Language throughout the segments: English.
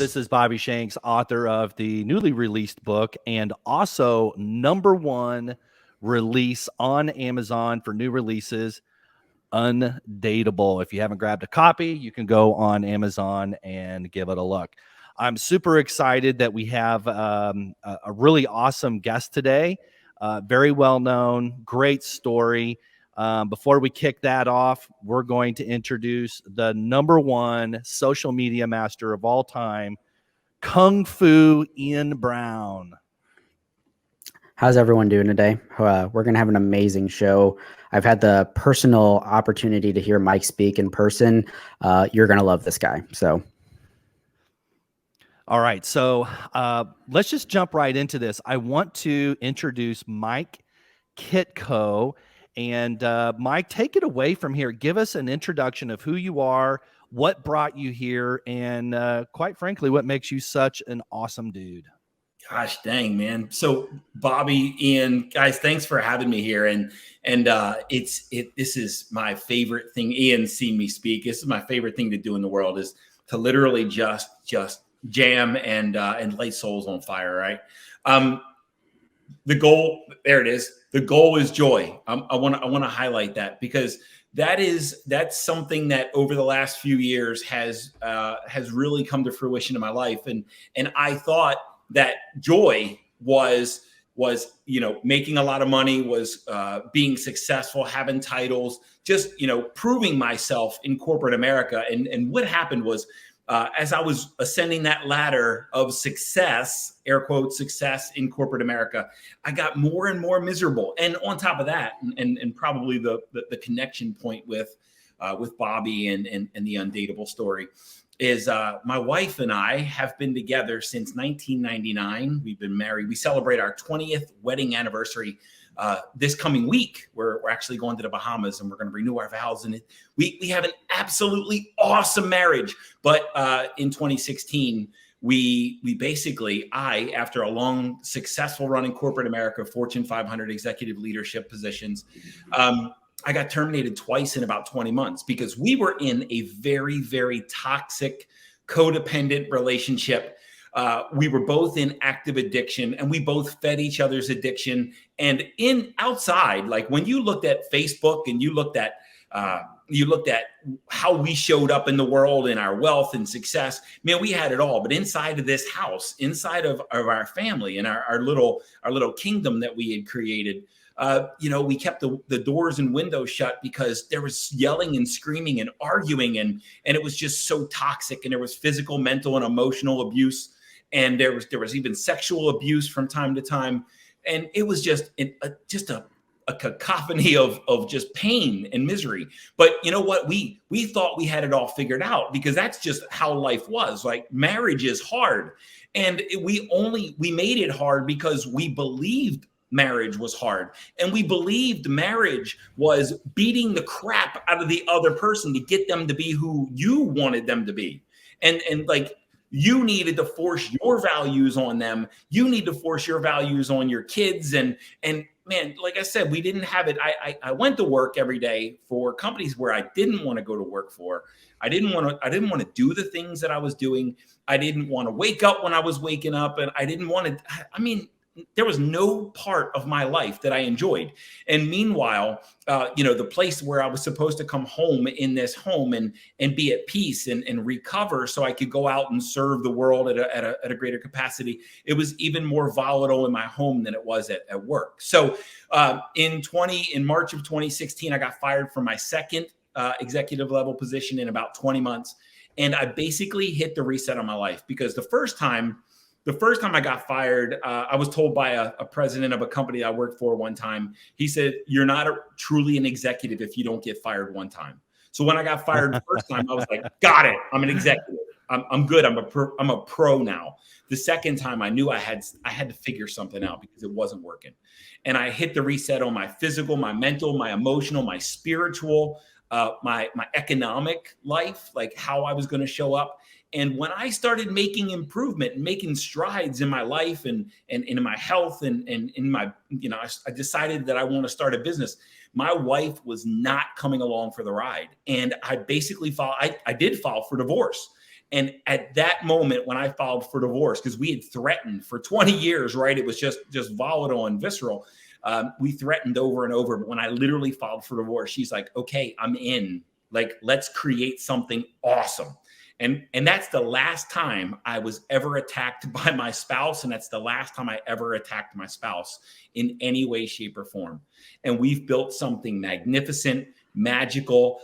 This is Bobby Shanks, author of the newly released book and also #1 release on Amazon for new releases, Undateable. If you haven't grabbed a copy, you can go on Amazon and give it a look. I'm super excited that we have a really awesome guest today. Very well known, great story. Before we kick that off, we're going to introduce the #1 social media master of all time, Kung Fu Ian Brown. How's everyone doing today? We're going to have an amazing show. I've had the personal opportunity to hear Mike speak in person. You're going to love this guy. So, all right. So let's just jump right into this. I want to introduce Mike Kitko. And Mike, take it away from here. Give us an introduction of who you are, what brought you here, and quite frankly, what makes you such an awesome dude. Gosh dang, man. So Bobby, Ian, guys, thanks for having me here. And this is my favorite thing. Ian seen me speak. This is my favorite thing to do in the world, is to literally just jam and light souls on fire. Right. The goal, there it is. The goal is joy. I want to highlight that, because that's something that over the last few years has really come to fruition in my life. And I thought that joy was making a lot of money, was being successful, having titles, just proving myself in corporate America. And what happened was, as I was ascending that ladder of success, air quotes, success in corporate America, I got more and more miserable. And on top of that, and probably the connection point with Bobby and the Undateable Story is my wife and I have been together since 1999. We've been married. We celebrate our 20th wedding anniversary this coming week. We're actually going to the Bahamas, and we're going to renew our vows. And we have an absolutely awesome marriage. But in 2016, we basically, after a long, successful run in corporate America, Fortune 500 executive leadership positions, I got terminated twice in about 20 months because we were in a very, very toxic, codependent relationship. We were both in active addiction, and we both fed each other's addiction. And outside, like when you looked at Facebook and you looked at how we showed up in the world and our wealth and success, man, we had it all. But inside of this house, inside of our family and our little kingdom that we had created, we kept the doors and windows shut because there was yelling and screaming and arguing, and it was just so toxic. And there was physical, mental, and emotional abuse. And there was even sexual abuse from time to time. And it was just a cacophony of just pain and misery. But you know what? We thought we had it all figured out, because that's just how life was. Like, marriage is hard. And we made it hard because we believed marriage was hard. And we believed marriage was beating the crap out of the other person to get them to be who you wanted them to be. And like, you needed to force your values on them. You need to force your values on your kids. And man, like I said, we didn't have it. I went to work every day for companies where I didn't want to go to work for. I didn't want to do the things that I was doing. I didn't want to wake up when I was waking up. And I didn't want to, there was no part of my life that I enjoyed. And meanwhile, the place where I was supposed to come home in this home and be at peace and recover so I could go out and serve the world at a greater capacity, it was even more volatile in my home than it was at work. So in March of 2016, I got fired from my second executive level position in about 20 months. And I basically hit the reset on my life, because the first time I got fired, I was told by a president of a company I worked for one time. He said, "You're not truly an executive if you don't get fired one time." So when I got fired the first time, I was like, "Got it. I'm an executive. I'm good. I'm a pro now." The second time, I knew I had to figure something out because it wasn't working. And I hit the reset on my physical, my mental, my emotional, my spiritual, my economic life, like how I was going to show up. And when I started making improvement and making strides in my life and in my health and in my, I decided that I want to start a business. My wife was not coming along for the ride. And I basically I did file for divorce. And at that moment, when I filed for divorce, because we had threatened for 20 years, right? It was just volatile and visceral. We threatened over and over. But when I literally filed for divorce, she's like, okay, I'm in. Like, let's create something awesome. And that's the last time I was ever attacked by my spouse. And that's the last time I ever attacked my spouse in any way, shape, or form. And we've built something magnificent, magical.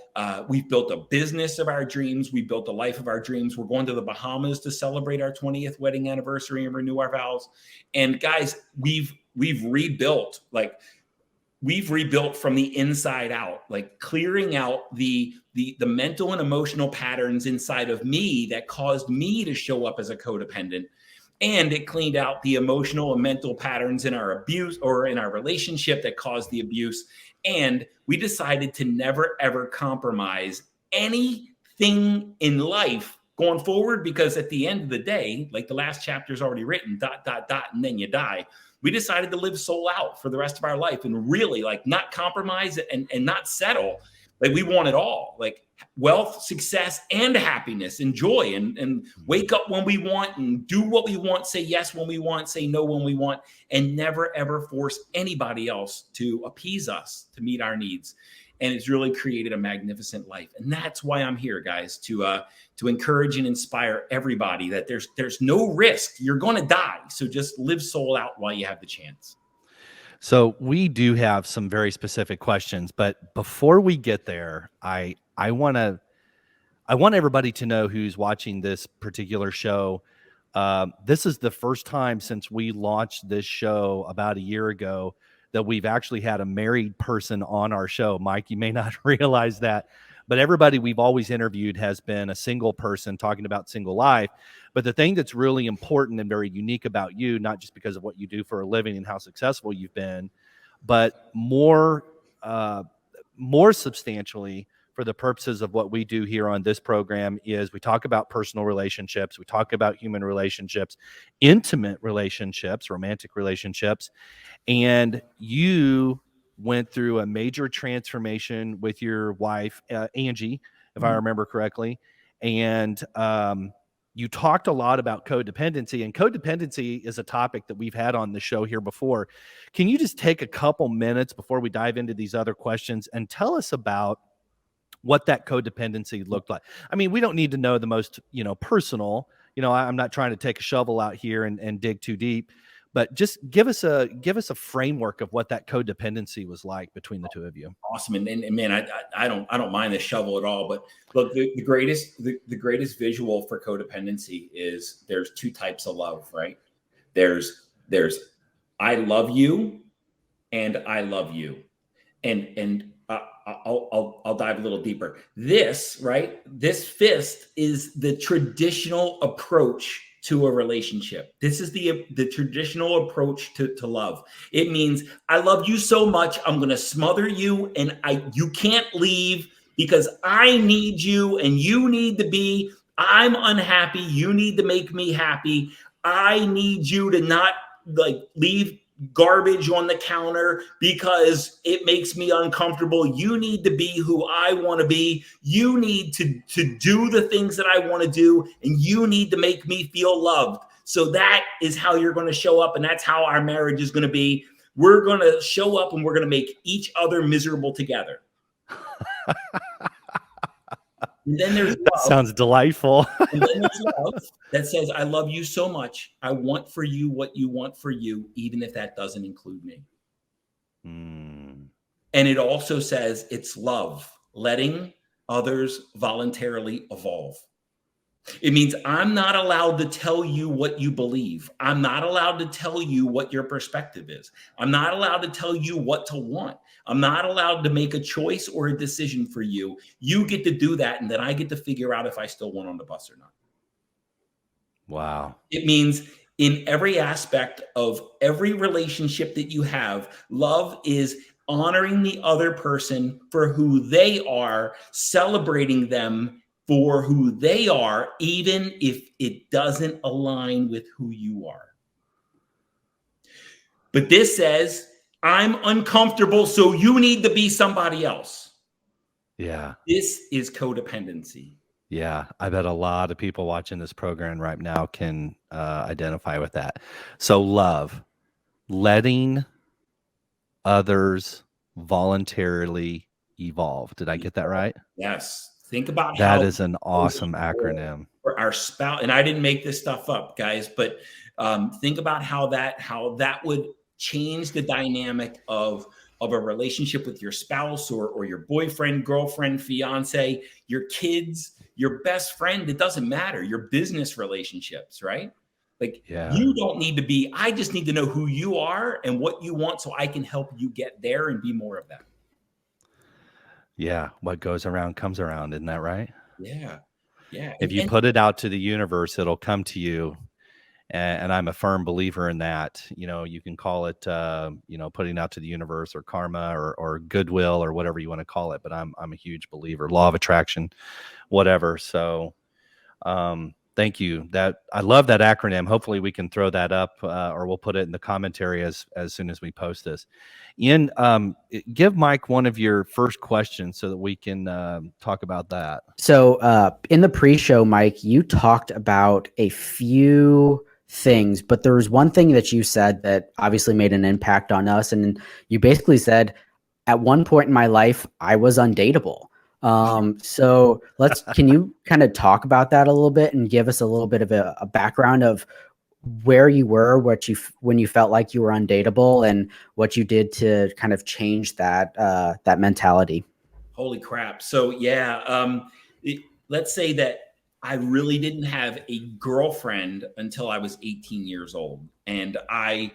We've built a business of our dreams. We built a life of our dreams. We're going to the Bahamas to celebrate our 20th wedding anniversary and renew our vows. And guys, we've rebuilt, we've rebuilt from the inside out, like clearing out the mental and emotional patterns inside of me that caused me to show up as a codependent. And it cleaned out the emotional and mental patterns in our abuse or in our relationship that caused the abuse. And we decided to never, ever compromise anything in life going forward, because at the end of the day, like the last chapter is already written, ... and then you die. We decided to live soul out for the rest of our life and really like not compromise and not settle. Like we want it all, like wealth, success, and happiness and joy, and wake up when we want and do what we want, say yes when we want, say no when we want, and never, ever force anybody else to appease us, to meet our needs. And it's really created a magnificent life. And that's why I'm here, guys, to encourage and inspire everybody that there's no risk. You're going to die. So just live soul out while you have the chance. So we do have some very specific questions, but before we get there, I want everybody to know who's watching this particular show. This is the first time since we launched this show about a year ago that we've actually had a married person on our show. Mike, you may not realize that, but everybody we've always interviewed has been a single person talking about single life. But the thing that's really important and very unique about you, not just because of what you do for a living and how successful you've been, but more substantially for the purposes of what we do here on this program, is we talk about personal relationships, we talk about human relationships, intimate relationships, romantic relationships. And you went through a major transformation with your wife, Angie, if I remember correctly. And you talked a lot about codependency, and codependency is a topic that we've had on the show here before. Can you just take a couple minutes before we dive into these other questions and tell us about what that codependency looked like? I mean, we don't need to know the most, personal, I'm not trying to take a shovel out here and dig too deep, but just give us a framework of what that codependency was like between the two of you. Awesome. And man, I don't mind the shovel at all, but look, the greatest visual for codependency is there's two types of love, right? There's I love you and I love you. And I'll dive a little deeper. This fist is the traditional approach to a relationship. This is the traditional approach to love. It means I love you so much, I'm going to smother you, and you can't leave because I need you and you need to be. I'm unhappy. You need to make me happy. I need you to not leave garbage on the counter because it makes me uncomfortable. You need to be who I want to be. You need to do the things that I want to do, and you need to make me feel loved. So that is how you're going to show up, and that's how our marriage is going to be. We're going to show up and we're going to make each other miserable together. And then there's love. That sounds delightful. And then there's love that says, I love you so much. I want for you what you want for you, even if that doesn't include me. And it also says it's love, letting others voluntarily evolve. It means I'm not allowed to tell you what you believe. I'm not allowed to tell you what your perspective is. I'm not allowed to tell you what to want. I'm not allowed to make a choice or a decision for you. You get to do that, and then I get to figure out if I still want on the bus or not. Wow. It means in every aspect of every relationship that you have, love is honoring the other person for who they are, celebrating them for who they are, even if it doesn't align with who you are. But this says, I'm uncomfortable, so you need to be somebody else. Yeah. This is codependency. Yeah, I bet a lot of people watching this program right now can identify with that. So love, letting others voluntarily evolve. Did I get that right? Yes. Think about That how is an awesome acronym. for our spouse, and I didn't make this stuff up, guys, but think about how that would change the dynamic of a relationship with your spouse or your boyfriend, girlfriend, fiance, your kids, your best friend. It doesn't matter. Your business relationships, right? Like Yeah. you don't need to be, I just need to know who you are and what you want so I can help you get there and be more of that. Yeah. What goes around comes around. Isn't that right? Yeah. Yeah. If you put it out to the universe, it'll come to you. And I'm a firm believer in that. You can call it, putting out to the universe or karma or goodwill or whatever you want to call it. But I'm a huge believer, law of attraction, whatever. So, thank you. I love that acronym. Hopefully we can throw that up, or we'll put it in the commentary as soon as we post this. Ian, give Mike one of your first questions so that we can talk about that. So in the pre-show, Mike, you talked about a few things, but there was one thing that you said that obviously made an impact on us. And you basically said, at one point in my life, I was undateable. So can you kind of talk about that a little bit and give us a little bit of a background of where you were, when you felt like you were undateable, and what you did to kind of change that mentality? Holy crap. So yeah, let's say that I really didn't have a girlfriend until I was 18 years old. And I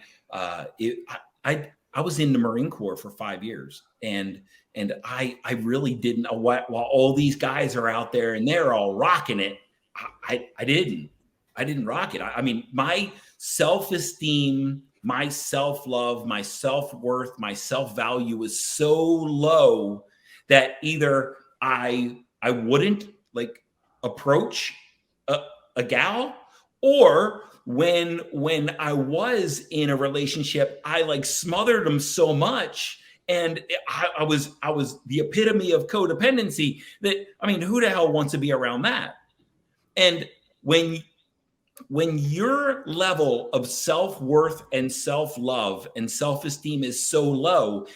was in the Marine Corps for 5 years. And I really didn't, while all these guys are out there and they're all rocking it, I didn't rock it. I mean, my self-esteem, my self-love, my self-worth, my self-value is so low that either I wouldn't like approach a gal, or when I was in a relationship, I like smothered them so much, and I was the epitome of codependency. That, I mean, who the hell wants to be around that? And when your level of self-worth and self-love and self-esteem is so low,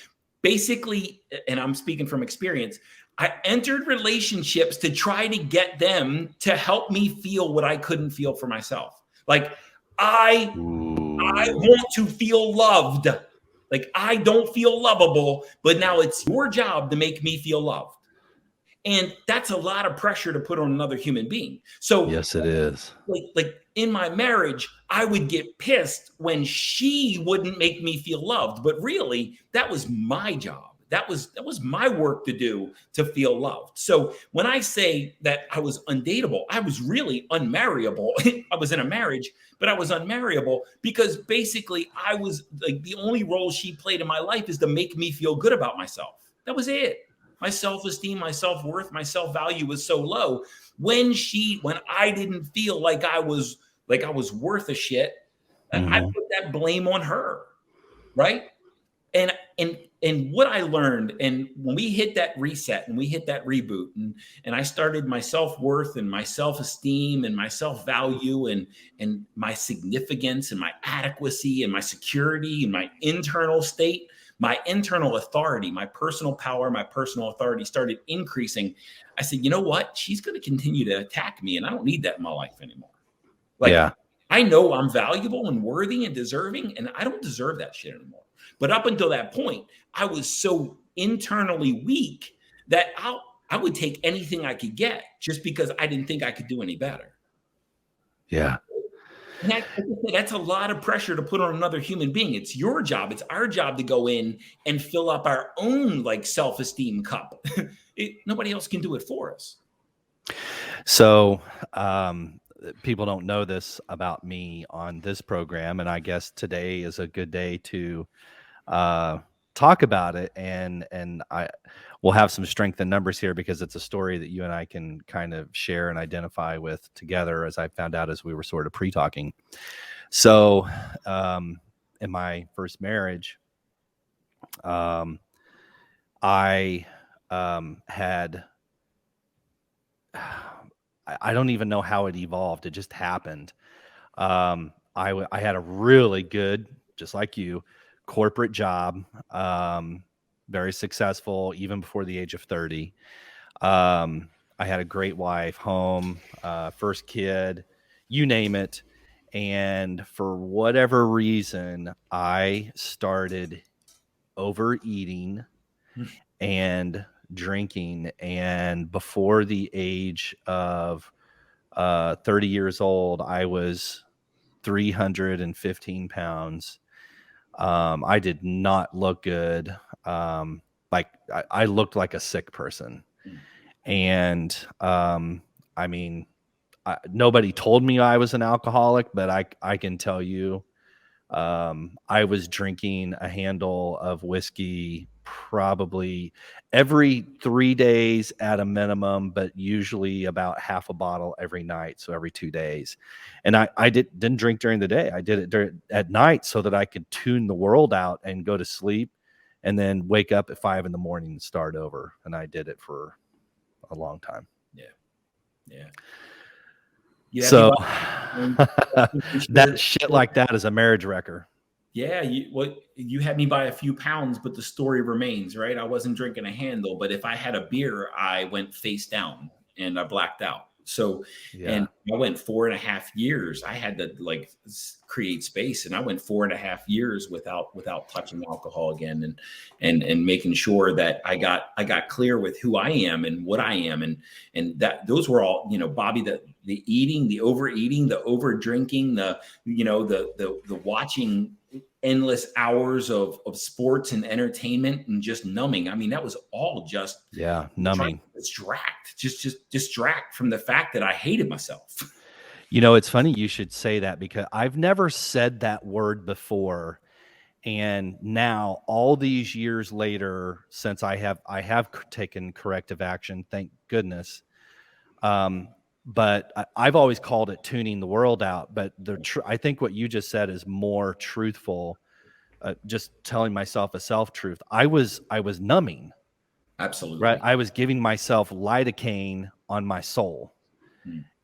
basically, and I'm speaking from experience, I entered relationships to try to get them to help me feel what I couldn't feel for myself. Like, I want to feel loved. Like, I don't feel lovable, but now it's your job to make me feel loved. And that's a lot of pressure to put on another human being. So yes, it is. Like in my marriage, I would get pissed when she wouldn't make me feel loved. But really, that was my job. That was my work to do to feel loved. So when I say that I was undateable, I was really unmarriable. I was in a marriage, but I was unmarriable because basically I was like, the only role she played in my life is to make me feel good about myself. That was it. My self-esteem, my self-worth, my self-value was so low. When I didn't feel like I was worth a shit, I put that blame on her, right? And what I learned, and when we hit that reset and we hit that reboot, and I started my self-worth and my self-esteem and my self-value and my significance and my adequacy and my security and my internal state, my internal authority, my personal power, my personal authority started increasing. I said, you know what? She's going to continue to attack me, and I don't need that in my life anymore. Like, yeah. I know I'm valuable and worthy and deserving, and I don't deserve that shit anymore. But up until that point, I was so internally weak that I would take anything I could get just because I didn't think I could do any better. Yeah. And that's a lot of pressure to put on another human being. It's your job. It's our job to go in and fill up our own like self-esteem cup. Nobody else can do it for us. So people don't know this about me on this program, and I guess today is a good day to talk about it, and I will have some strength in numbers here because it's a story that you and I can kind of share and identify with together, as I found out as we were sort of pre-talking. So in my first marriage, I had I don't even know how it evolved. It just happened. I had a really good, just like you, corporate job, very successful even before the age of 30. I had a great wife, home, first kid, you name it. And for whatever reason, I started overeating and drinking. And before the age of 30 years old, I was 315 pounds. I did not look good. Like I looked like a sick person. And I mean, nobody told me I was an alcoholic, but I can tell you, I was drinking a handle of whiskey probably every 3 days at a minimum, but usually about half a bottle every night. So every 2 days. And I didn't drink during the day. I did it at night so that I could tune the world out and go to sleep and then wake up at 5 a.m. and start over. And I did it for a long time. Yeah. So that shit like that is a marriage wrecker. Yeah, you had me by a few pounds, but the story remains, right? I wasn't drinking a handle, but if I had a beer, I went face down and I blacked out. So, and I went 4.5 years. I had to like create space, and I went 4.5 years without touching alcohol again, and making sure that I got clear with who I am and what I am, and that those were all, Bobby, the eating, the overeating, the over drinking, the watching endless hours of sports and entertainment and just numbing. I mean, that was all just numbing. Distract from the fact that I hated myself. It's funny you should say that, because I've never said that word before. And now all these years later, since I have taken corrective action, thank goodness. But I've always called it tuning the world out. But I think what you just said is more truthful. Just telling myself a self-truth. I was numbing. Absolutely. Right. I was giving myself lidocaine on my soul.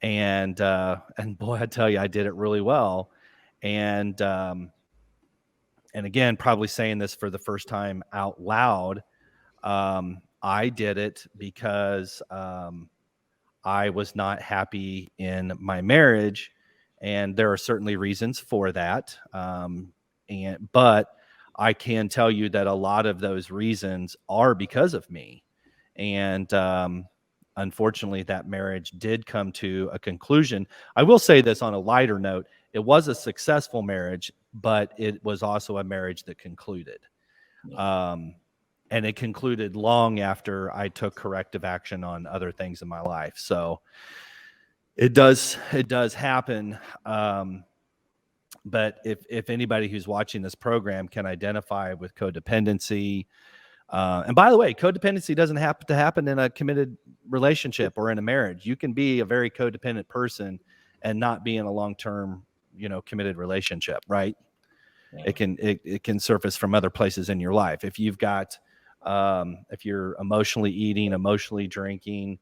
And boy, I tell you, I did it really well. And again, probably saying this for the first time out loud, I did it because I was not happy in my marriage, and there are certainly reasons for that. But I can tell you that a lot of those reasons are because of me. And unfortunately, that marriage did come to a conclusion. I will say this on a lighter note. It was a successful marriage, but it was also a marriage that concluded. And it concluded long after I took corrective action on other things in my life. So it does happen. But if anybody who's watching this program can identify with codependency, and by the way, codependency doesn't have to happen in a committed relationship or in a marriage. You can be a very codependent person and not be in a long-term, committed relationship, right? Yeah. It can surface from other places in your life. If you've got, if you're emotionally eating, emotionally drinking,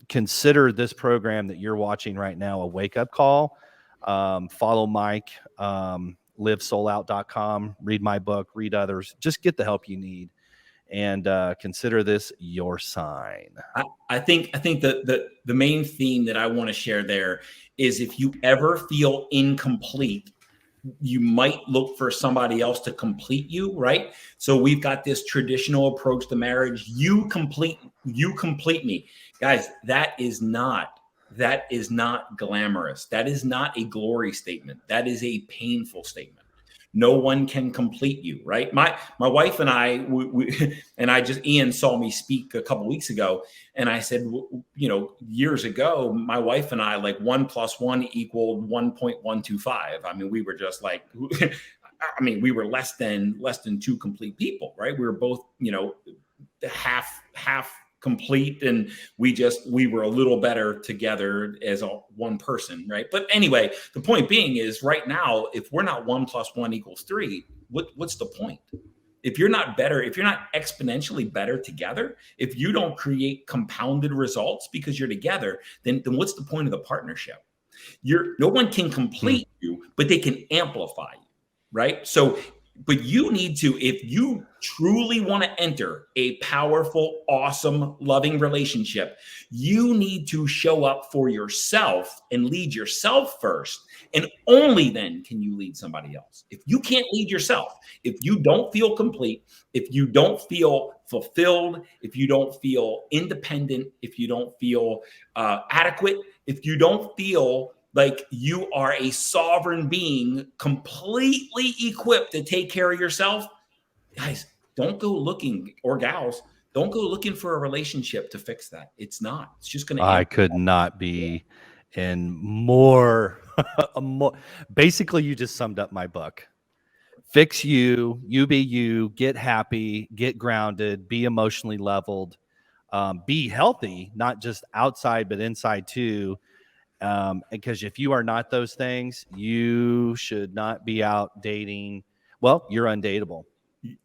consider this program that you're watching right now a wake-up call. Follow Mike, livesoulout.com, read my book, read others, just get the help you need, and consider this your sign. I think that the main theme that I want to share there is, if you ever feel incomplete, you might look for somebody else to complete you, right? So we've got this traditional approach to marriage. You complete me. Guys, that is not glamorous. That is not a glory statement. That is a painful statement. No one can complete you, right? My wife and I, Ian saw me speak a couple weeks ago, and I said, years ago, my wife and I, like 1 + 1 = 1.125. I mean, we were just like, we were less than 2 complete people, right? We were both, half complete, and we were a little better together as one person, right? But anyway, the point being is, right now, if we're not 1 + 1 = 3, what's the point? if you're not better, if you're not exponentially better together, if you don't create compounded results because you're together, then what's the point of the partnership? No one can complete you, but they can amplify you, right? So, but you need to, if you truly want to enter a powerful, awesome, loving relationship, you need to show up for yourself and lead yourself first. And only then can you lead somebody else. If you can't lead yourself, if you don't feel complete, if you don't feel fulfilled, if you don't feel independent, if you don't feel adequate, if you don't feel like you are a sovereign being completely equipped to take care of yourself, guys, don't go looking, or gals, don't go looking for a relationship to fix that. It's not. It's just going to. I could not be in more, basically, you just summed up my book. Fix you, you be you, get happy, get grounded, be emotionally leveled, be healthy, not just outside, but inside too. Because if you are not those things, you should not be out dating. Well, you're undateable.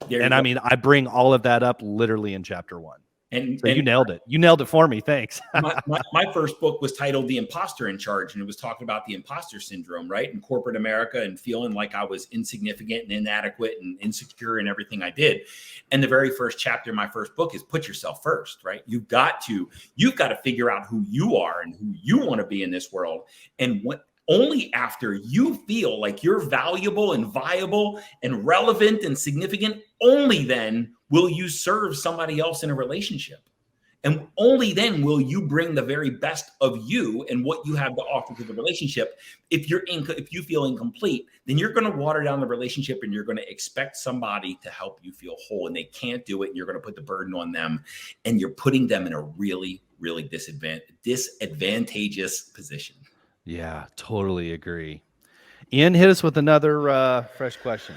And I mean, I bring all of that up literally in chapter 1. And you nailed it. You nailed it for me. Thanks. my first book was titled The Imposter in Charge, and it was talking about the imposter syndrome, right? In corporate America, and feeling like I was insignificant and inadequate and insecure in everything I did. And the very first chapter in my first book is put yourself first, right? You've got to figure out who you are and who you want to be in this world. And only after you feel like you're valuable and viable and relevant and significant, only then will you serve somebody else in a relationship. And only then will you bring the very best of you and what you have to offer to the relationship. If you feel incomplete, then you're going to water down the relationship, and you're going to expect somebody to help you feel whole, and they can't do it. And you're going to put the burden on them, and you're putting them in a really, really disadvantageous position. Yeah, totally agree. Ian, hit us with another fresh question.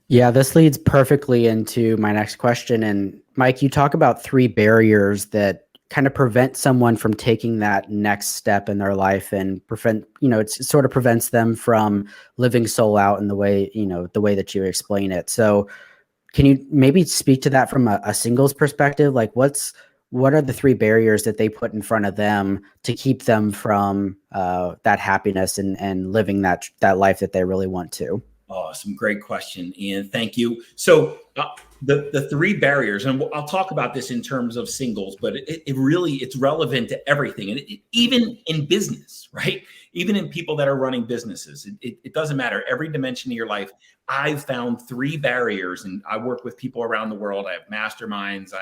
Yeah, this leads perfectly into my next question. And Mike, you talk about 3 barriers that kind of prevent someone from taking that next step in their life, and it sort of prevents them from living soul out in the way that you explain it. So can you maybe speak to that from a singles perspective? Like what are the 3 barriers that they put in front of them to keep them from that happiness and living that life that they really want to? Oh, some great question, Ian. Thank you. So the 3 barriers, and I'll talk about this in terms of singles, but it's relevant to everything. And even in business, right? Even in people that are running businesses, it doesn't matter. Every dimension of your life, I've found 3 barriers, and I work with people around the world. I have masterminds,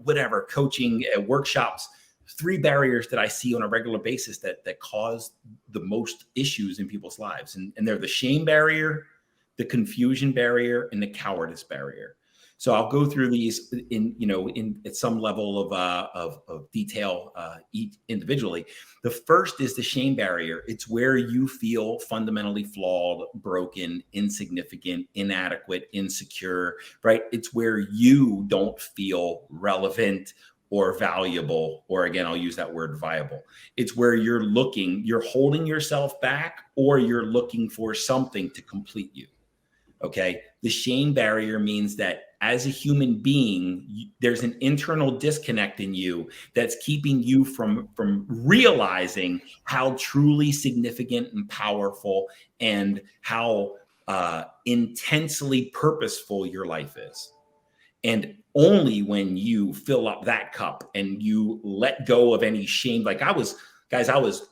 whatever, coaching, workshops. 3 barriers that I see on a regular basis that cause the most issues in people's lives. And they're the shame barrier, the confusion barrier, and the cowardice barrier. So I'll go through these in at some level of detail each individually. The first is the shame barrier. It's where you feel fundamentally flawed, broken, insignificant, inadequate, insecure, right? It's where you don't feel relevant or valuable, or again, I'll use that word viable. It's where you're holding yourself back, or you're looking for something to complete you. Okay. The shame barrier means that as a human being, there's an internal disconnect in you that's keeping you from realizing how truly significant and powerful and how intensely purposeful your life is. And only when you fill up that cup and you let go of any shame, like I was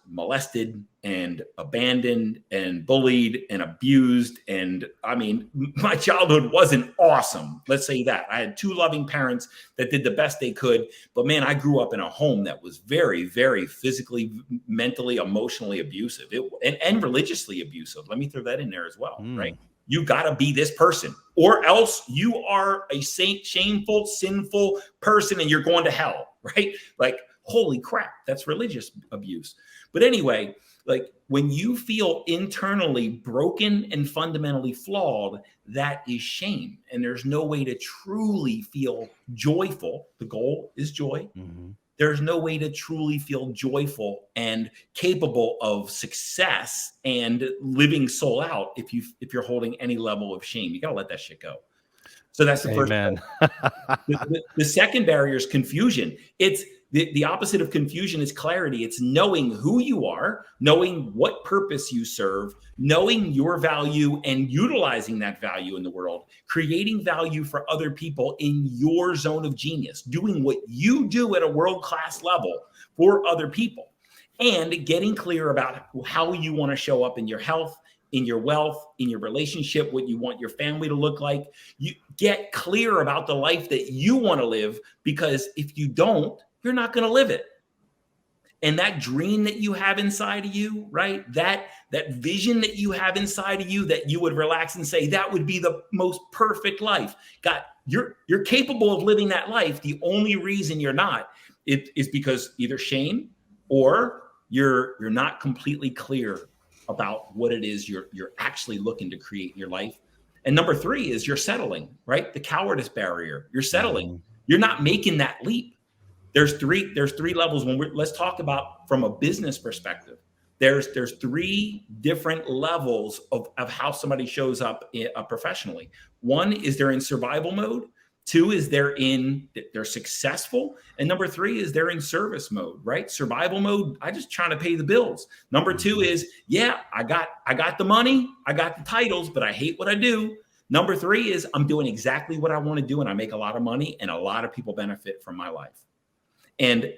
molested and abandoned and bullied and abused. And I mean, my childhood wasn't awesome. Let's say that. I had 2 loving parents that did the best they could. But man, I grew up in a home that was very, very physically, mentally, emotionally abusive and religiously abusive. Let me throw that in there as well, right? You got to be this person, or else you are a shameful, sinful person and you're going to hell, right? Like, holy crap, that's religious abuse. But anyway, like when you feel internally broken and fundamentally flawed, that is shame. And there's no way to truly feel joyful. The goal is joy. Mm-hmm. There's no way to truly feel joyful and capable of success and living soul out if you're holding any level of shame. You got to let that shit go. So that's the first. Amen. The second barrier is confusion. It's the opposite of confusion is clarity. It's knowing who you are, knowing what purpose you serve, knowing your value and utilizing that value in the world, creating value for other people in your zone of genius, doing what you do at a world-class level for other people, and getting clear about how you want to show up in your health, in your wealth, in your relationship, what you want your family to look like. You get clear about the life that you want to live, because if you don't, you're not going to live it. And that dream that you have inside of you, right? That vision that you have inside of you that you would relax and say, that would be the most perfect life. God, you're capable of living that life. The only reason you're not is because either shame or you're not completely clear about what it is you're actually looking to create in your life. And number 3 is you're settling, right? The cowardice barrier. You're settling. Mm-hmm. You're not making that leap. There's three levels let's talk about from a business perspective. There's 3 different levels of how somebody shows up professionally. 1 is they're in survival mode. 2 is they're successful. And number 3 is they're in service mode, right? Survival mode, I just trying to pay the bills. Number 2 is, I got the money, I got the titles, but I hate what I do. Number 3 is I'm doing exactly what I want to do and I make a lot of money and a lot of people benefit from my life. And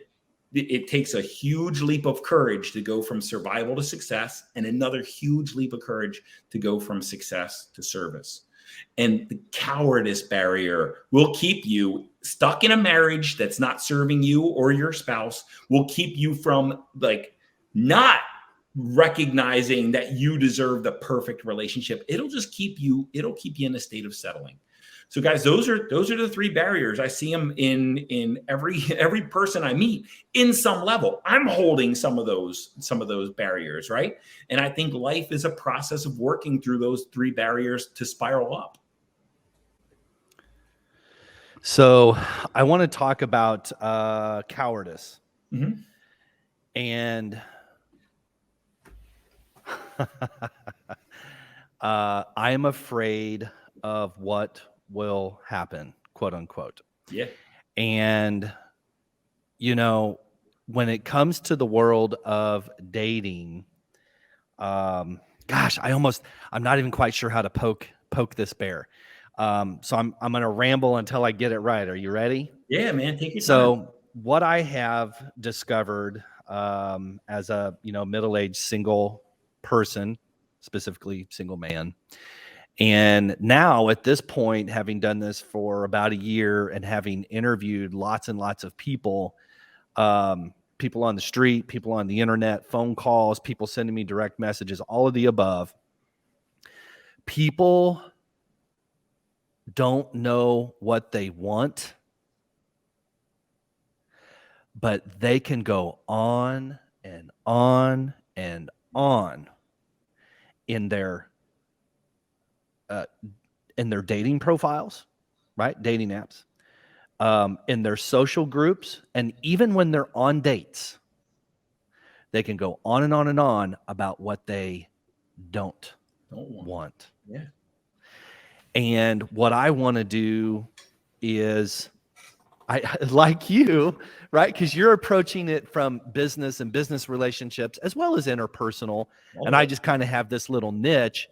it takes a huge leap of courage to go from survival to success, and another huge leap of courage to go from success to service. And the cowardice barrier will keep you stuck in a marriage that's not serving you or your spouse, will keep you from not recognizing that you deserve the perfect relationship. It'll keep you in a state of settling. So guys, those are the 3 barriers. I see them in every person I meet in some level. I'm holding some of those barriers, right? And I think life is a process of working through those 3 barriers to spiral up. So I want to talk about cowardice. Mm-hmm. And I am afraid of what will happen, quote unquote. Yeah. And, when it comes to the world of dating, I'm not even quite sure how to poke this bear. So I'm going to ramble until I get it right. Are you ready? Yeah, man. Take your time. So what I have discovered as a, middle-aged single person, specifically single man, and now at this point, having done this for about a year and having interviewed lots and lots of people, people on the street, people on the internet, phone calls, people sending me direct messages, all of the above, people don't know what they want, but they can go on and on and on in their dating profiles, right? Dating apps, in their social groups, and even when they're on dates, they can go on and on and on about what they don't want. Yeah. And what I want to do is, I like you, right? Because you're approaching it from business and business relationships as well as interpersonal. Oh. And I just kind of have this little niche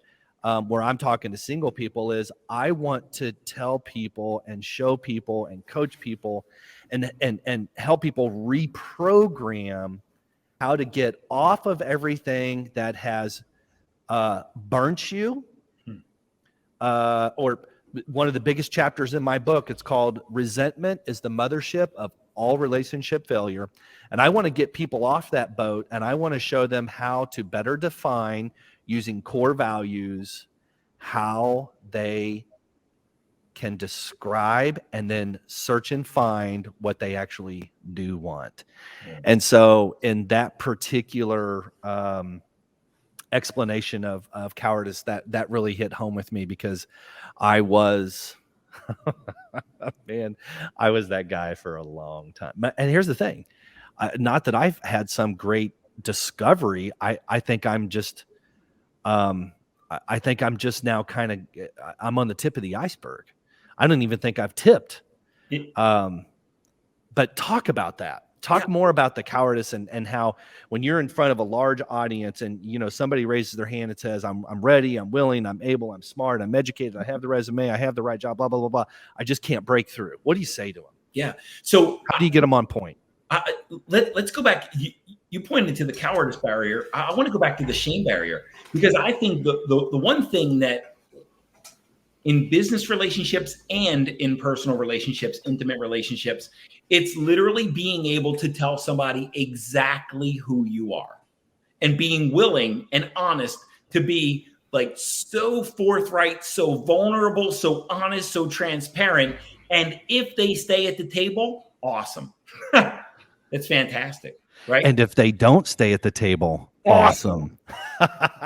where I'm talking to single people. Is I want to tell people and show people and coach people and help people reprogram how to get off of everything that has burnt you. Or one of the biggest chapters in my book, it's called Resentment is the Mothership of All Relationship Failure. And I want to get people off that boat, and I want to show them how to better define, using core values, how they can describe and then search and find what they actually do want. Yeah. And so in that particular explanation of cowardice, that really hit home with me, because I was I was that guy for a long time. And here's the thing, not that I've had some great discovery. I think I'm just now kind of, I'm on the tip of the iceberg. I don't even think I've tipped. It- But talk about that. Talk more about the cowardice and how when you're in front of a large audience and, you know, somebody raises their hand and says, I'm ready, I'm willing, I'm able, I'm smart, I'm educated, I have the resume, I have the right job, blah, blah, blah, blah. I just can't break through. What do you say to them? Yeah. So how do you get them on point? Let's go back. You pointed to the cowardice barrier. I want to go back to the shame barrier, because I think the one thing that in business relationships and in personal relationships, intimate relationships, it's literally being able to tell somebody exactly who you are and being willing and honest to be like so forthright, so vulnerable, so honest, so transparent. And if they stay at the table, awesome. It's fantastic, right? And if they don't stay at the table, awesome.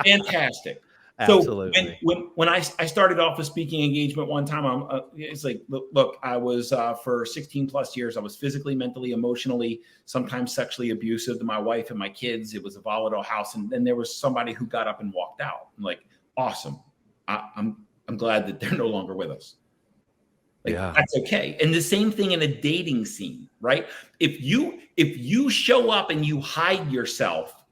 Fantastic. Absolutely. So when I started off a speaking engagement one time, it's like, look, I was for 16 plus years, I was physically, mentally, emotionally, sometimes sexually abusive to my wife and my kids. It was a volatile house. And then there was somebody who got up and walked out. I'm like, awesome. I'm glad that they're no longer with us. Like, that's okay. And the same thing in a dating scene, right? If you show up and you hide yourself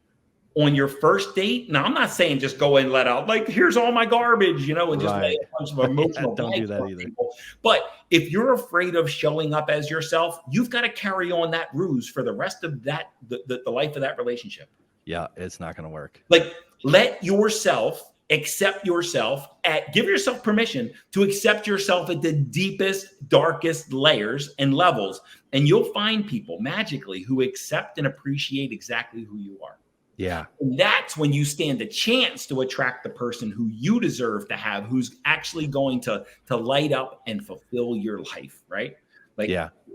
on your first date, now I'm not saying just go and let out like, here's all my garbage, you know, and just lay a bunch of emotional don't do that either. People. But if you're afraid of showing up as yourself, you've got to carry on that ruse for the rest of that the life of that relationship. Yeah, it's not going to work. Like, let yourself accept yourself, give yourself permission to accept yourself at the deepest, darkest layers and levels. And you'll find people magically who accept and appreciate exactly who you are. Yeah. And that's when you stand a chance to attract the person who you deserve to have, who's actually going to light up and fulfill your life, right? Like,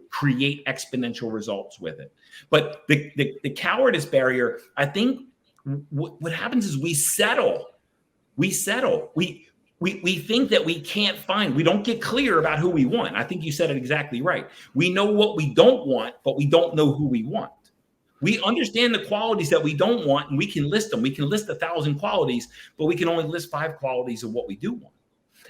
create exponential results with it. But the cowardice barrier, I think what happens is we settle. We think that we can't find, we don't get clear about who we want. I think you said it exactly right. We know what we don't want, but we don't know who we want. We understand the qualities that we don't want, and we can list them. We can list 1,000 qualities, but we can only list 5 qualities of what we do want.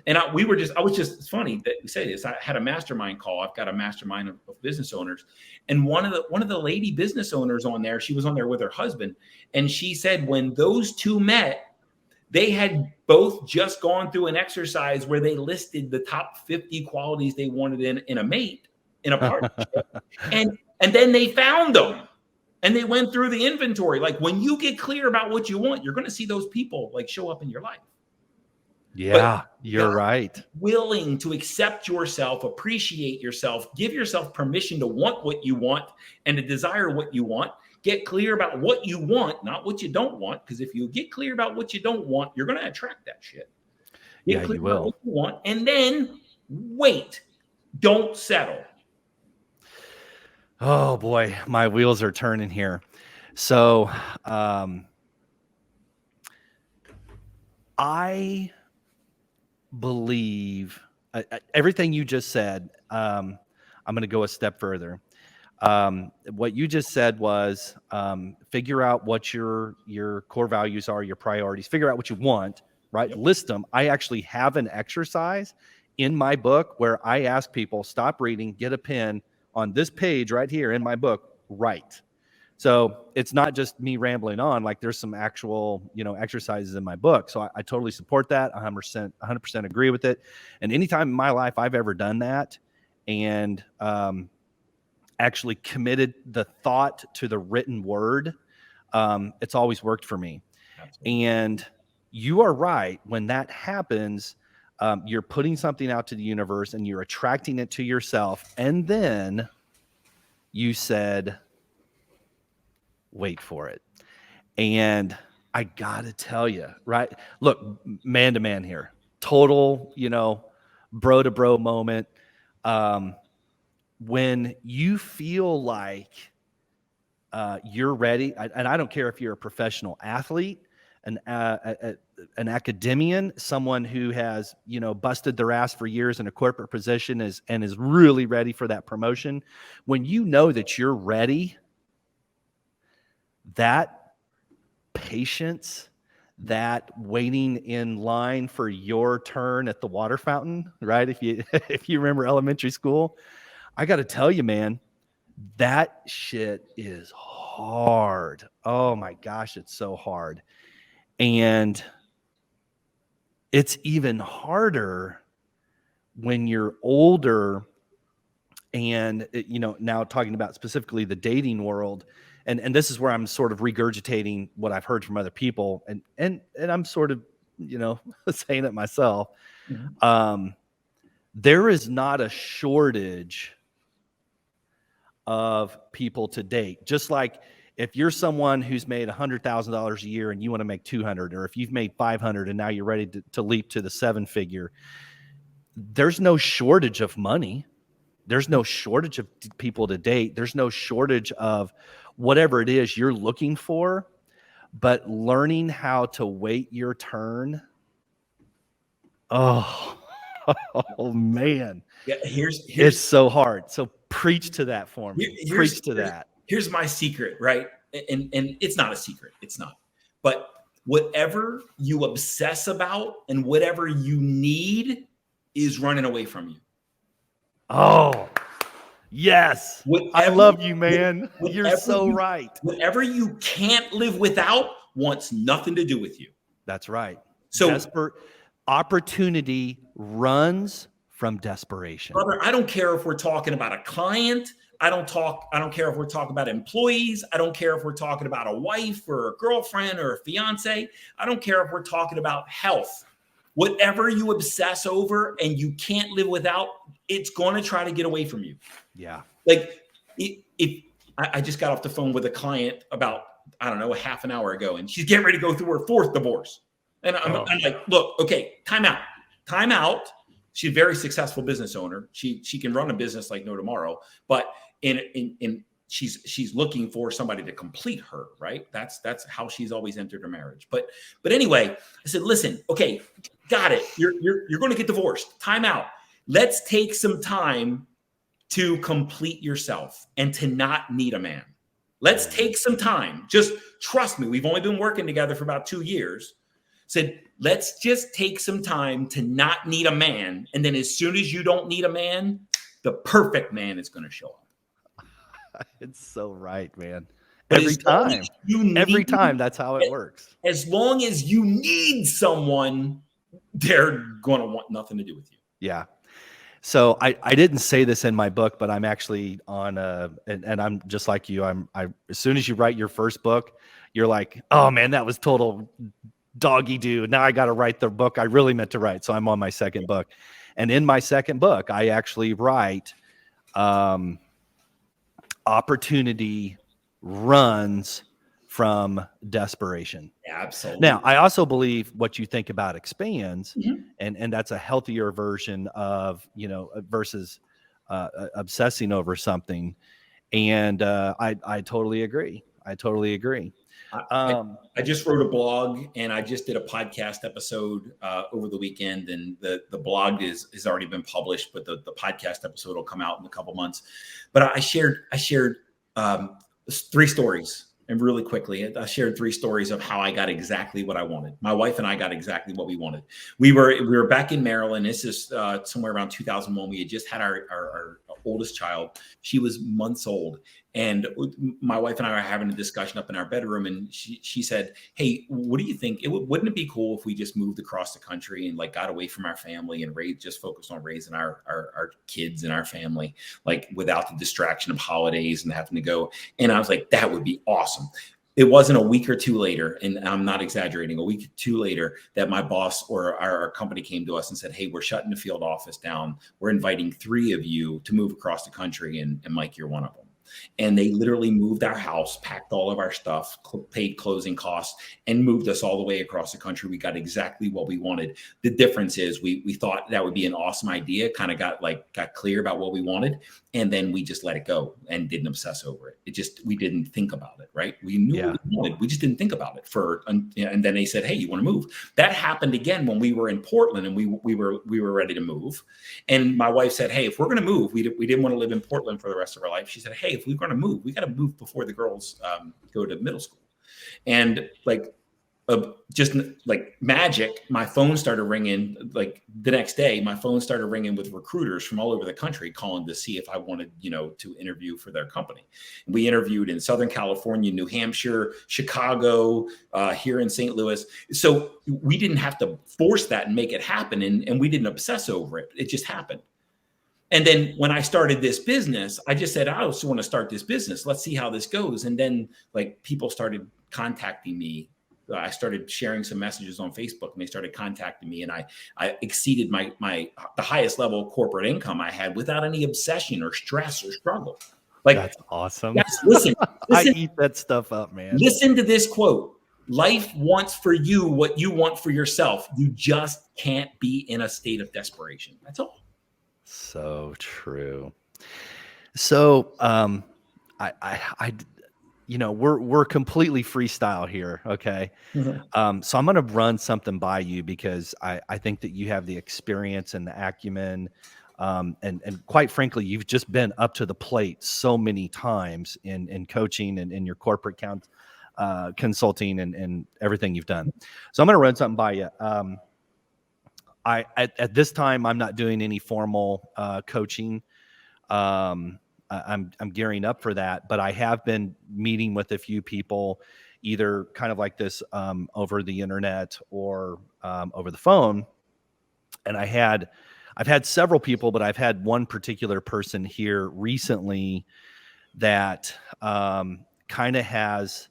And it's funny that you say this. I had a mastermind call. I've got a mastermind of business owners. And one of the lady business owners on there, she was on there with her husband. And she said, when those two met, they had both just gone through an exercise where they listed the top 50 qualities they wanted in a mate, in a partnership. and then they found them and they went through the inventory. Like, when you get clear about what you want, you're going to see those people like show up in your life. Yeah, you're right. Willing to accept yourself, appreciate yourself, give yourself permission to want what you want and to desire what you want. Get clear about what you want, not what you don't want. Because if you get clear about what you don't want, you're going to attract that shit. Get clear you will. about what you want, and then wait. Don't settle. Oh boy, my wheels are turning here. So, I believe everything you just said. I'm going to go a step further. What you just said was figure out what your core values are, your priorities, figure out what you want, right? Yep. List them. I actually have an exercise in my book where I ask people, stop reading, get a pen on this page right here in my book, write. So it's not just me rambling on, like there's some actual, exercises in my book. So I totally support that. 100% agree with it. And anytime in my life I've ever done that and, actually committed the thought to the written word, it's always worked for me. Absolutely. And you are right. When that happens, you're putting something out to the universe and you're attracting it to yourself. And then you said, wait for it. And I got to tell you, right? Look, man to man here, total, bro to bro moment. When you feel like you're ready, and I don't care if you're a professional athlete, an academician, someone who has, busted their ass for years in a corporate position and is really ready for that promotion. When you know that you're ready, that patience, that waiting in line for your turn at the water fountain, right? If you if you remember elementary school, I got to tell you, man, that shit is hard. Oh my gosh, it's so hard. And it's even harder when you're older and, now talking about specifically the dating world. And this is where I'm sort of regurgitating what I've heard from other people. And I'm sort of, saying it myself. Mhm. There is not a shortage of people to date. Just like if you're someone who's made $100,000 a year and you want to make 200, or if you've made 500 and now you're ready to leap to the 7-figure, there's no shortage of money. There's no shortage of people to date. There's no shortage of whatever it is you're looking for, but learning how to wait your turn. Oh, oh man. Yeah, It's so hard. So preach to that for me. Preach to that. Here's my secret, right? And it's not a secret. It's not. But whatever you obsess about and whatever you need is running away from you. Oh, yes. I love you, man. You're so right. Whatever you can't live without wants nothing to do with you. That's right. So opportunity runs from desperation. Brother, I don't care if we're talking about a client. I don't care if we're talking about employees. I don't care if we're talking about a wife or a girlfriend or a fiance. I don't care if we're talking about health. Whatever you obsess over and you can't live without, it's going to try to get away from you. Yeah. Like if I just got off the phone with a client about, I don't know, a half an hour ago, and she's getting ready to go through her 4th divorce. And I'm like, look, okay, time out. She's a very successful business owner. She can run a business like no tomorrow, but she's looking for somebody to complete her, right? That's how she's always entered her marriage. But anyway, I said, listen, okay, got it. You're going to get divorced. Time out. Let's take some time to complete yourself and to not need a man. Let's take some time. Just trust me. We've only been working together for about 2 years. Said, let's just take some time to not need a man. And then as soon as you don't need a man, the perfect man is going to show up. It's so right, man. But Every time, that's how it works. As long as you need someone, they're going to want nothing to do with you. Yeah. So I didn't say this in my book, but I'm actually on and I'm just like you. As soon as you write your first book, you're like, oh man, that was total doggy do. Now I got to write the book I really meant to write. So I'm on my second book. And in my second book, I actually write opportunity runs from desperation. Absolutely. Now, I also believe what you think about expands, and that's a healthier version of, versus obsessing over something. And I totally agree. I just wrote a blog and I just did a podcast episode over the weekend, and the blog has already been published, but the podcast episode will come out in a couple months. But I shared 3 stories. And really quickly, I shared 3 stories of how I got exactly what I wanted. My wife and I got exactly what we wanted. We were back in Maryland. This is somewhere around 2001. We had just had our oldest child. She was months old. And my wife and I were having a discussion up in our bedroom. And she said, hey, what do you think? Wouldn't it be cool if we just moved across the country and like got away from our family and just focused on raising our kids and our family, like without the distraction of holidays and having to go? And I was like, that would be awesome. It wasn't a week or 2 later, and I'm not exaggerating, a week or 2 later, that my boss or our company came to us and said, hey, we're shutting the field office down. We're inviting 3 of you to move across the country, and Mike, you're one of them. And they literally moved our house, packed all of our stuff, paid closing costs, and moved us all the way across the country. We got exactly what we wanted. The difference is we thought that would be an awesome idea, kind of got clear about what we wanted, and then we just let it go and didn't obsess over it. We didn't think about it, right? We knew what we wanted. We just didn't think about it and then they said, hey, you want to move? That happened again when we were in Portland and we were ready to move. And my wife said, hey, if we're going to move, we didn't want to live in Portland for the rest of our life. She said, hey, if we're going to move, we got to move before the girls go to middle school. And like just like magic, my phone started ringing. Like the next day, my phone started ringing with recruiters from all over the country calling to see if I wanted, to interview for their company. We interviewed in Southern California, New Hampshire, Chicago, here in St. Louis. So we didn't have to force that and make it happen. And we didn't obsess over it. It just happened. And then when I started this business, I just said, I also want to start this business. Let's see how this goes. And then like people started contacting me. I started sharing some messages on Facebook and they started contacting me, and I exceeded the highest level of corporate income I had without any obsession or stress or struggle. Like, that's awesome. Guys, listen, I eat that stuff up, man. Listen to this quote. Life wants for you what you want for yourself. You just can't be in a state of desperation. That's all. So true. So, we're completely freestyle here. Okay. Mm-hmm. So I'm going to run something by you because I think that you have the experience and the acumen. And quite frankly, you've just been up to the plate so many times in coaching and in your corporate consulting and everything you've done. So I'm going to run something by you. At this time, I'm not doing any formal coaching. I'm gearing up for that, but I have been meeting with a few people, either kind of like this over the internet or over the phone. And I've had several people, but I've had one particular person here recently that kind of has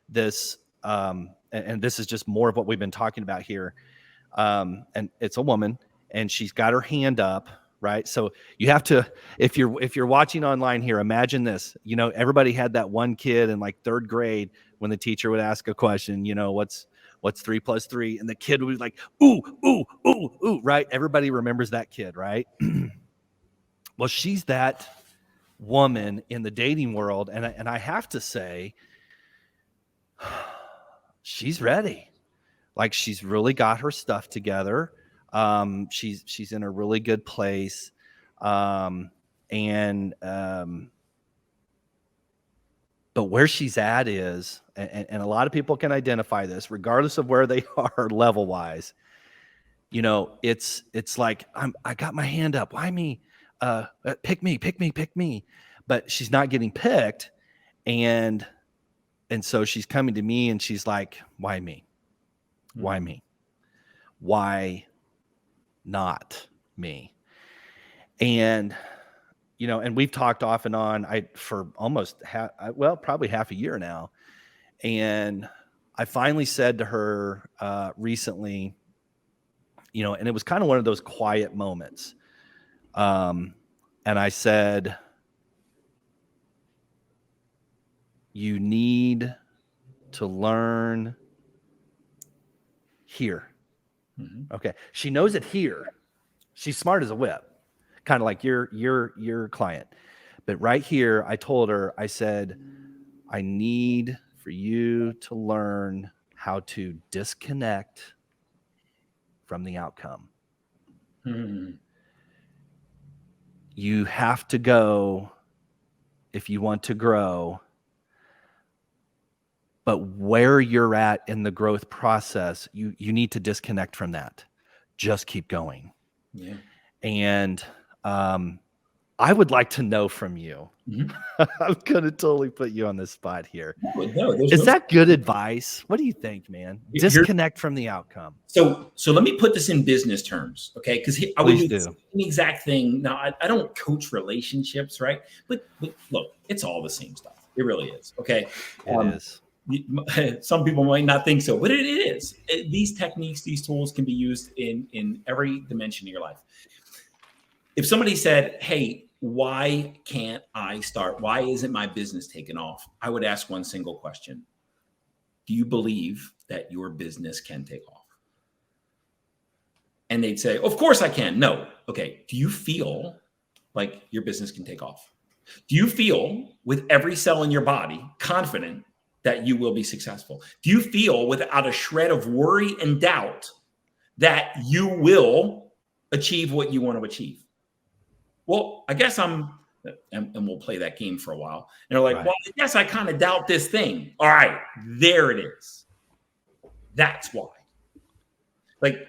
this, and this is just more of what we've been talking about here. And it's a woman, and she's got her hand up. Right. So you have to, if you're watching online here, imagine this, everybody had that one kid in like third grade when the teacher would ask a question, what's 3 + 3? And the kid would be like, ooh, ooh, ooh, ooh. Right. Everybody remembers that kid. Right. Well, she's that woman in the dating world. And I have to say, she's ready. Like, she's really got her stuff together. She's in a really good place. But where she's at is, and a lot of people can identify this, regardless of where they are level wise, it's like, I got my hand up. Why me? Pick me. But she's not getting picked. And so she's coming to me and she's like, why me? Why me? Why not me? And and we've talked off and on for almost probably half a year now. And I finally said to her recently, and it was kind of one of those quiet moments. And I said, you need to learn here. Mm-hmm. Okay. She knows it here. She's smart as a whip, kind of like your client. But right here, I told her, I said, I need for you to learn how to disconnect from the outcome. Mm-hmm. You have to go if you want to grow. But where you're at in the growth process, you need to disconnect from that. Just keep going. Yeah. And I would like to know from you. Mm-hmm. I'm going to totally put you on the spot here. Is that good advice? What do you think, man? Disconnect from the outcome. So let me put this in business terms, okay? Because I would do the same exact thing. Now, I don't coach relationships, right? But look, it's all the same stuff. It really is, okay? It is. Some people might not think so, but it is. These techniques, these tools can be used in every dimension of your life. If somebody said, hey, why can't I start? Why isn't my business taking off? I would ask one single question. Do you believe that your business can take off? And they'd say, of course I can. No. Okay. Do you feel like your business can take off? Do you feel with every cell in your body confident that you will be successful? Do you feel without a shred of worry and doubt that you will achieve what you want to achieve? Well, I guess and we'll play that game for a while. And they're like, right. Well, I guess I kind of doubt this thing. All right, there it is. That's why. Like,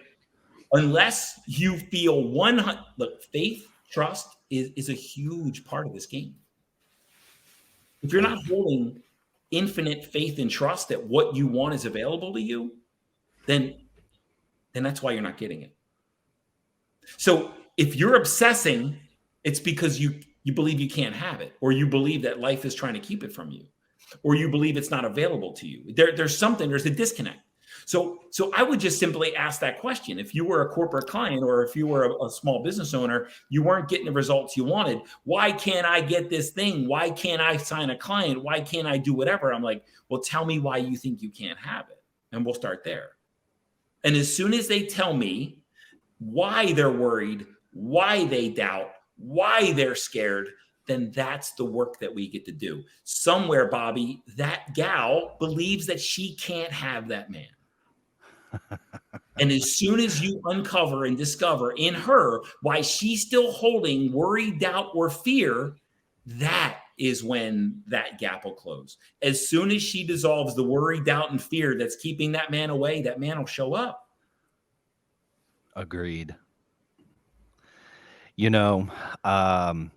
unless you feel 100, look, faith, trust is a huge part of this game. If you're not holding infinite faith and trust that what you want is available to you, then that's why you're not getting it. So if you're obsessing, it's because you believe you can't have it, or you believe that life is trying to keep it from you, or you believe it's not available to you. There's a disconnect. So I would just simply ask that question. If you were a corporate client, or if you were a small business owner, you weren't getting the results you wanted. Why can't I get this thing? Why can't I sign a client? Why can't I do whatever? I'm like, well, tell me why you think you can't have it. And we'll start there. And as soon as they tell me why they're worried, why they doubt, why they're scared, then that's the work that we get to do. Somewhere, Bobby, that gal believes that she can't have that man. And as soon as you uncover and discover in her why she's still holding worry, doubt, or fear, that is when that gap will close. As soon as she dissolves the worry, doubt, and fear that's keeping that man away, that man will show up. Agreed. You know, I've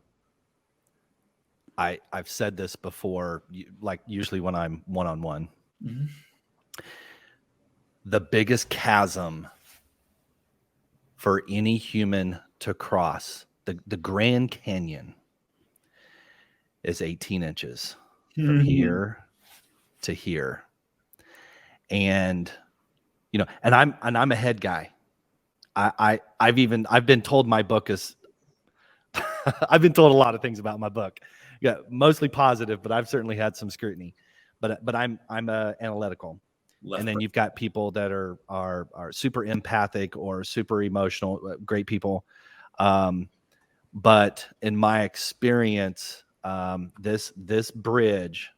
said this before, like usually when I'm one-on-one. Mm-hmm. The biggest chasm for any human to cross, the Grand Canyon, is 18 inches from here to here. And, you know, and I'm a head guy. I've been told my book is, I've been told a lot of things about my book. Yeah, mostly positive, but I've certainly had some scrutiny. But I'm analytical. And then you've got people that are super empathic or super emotional, great people. But in my experience, this bridge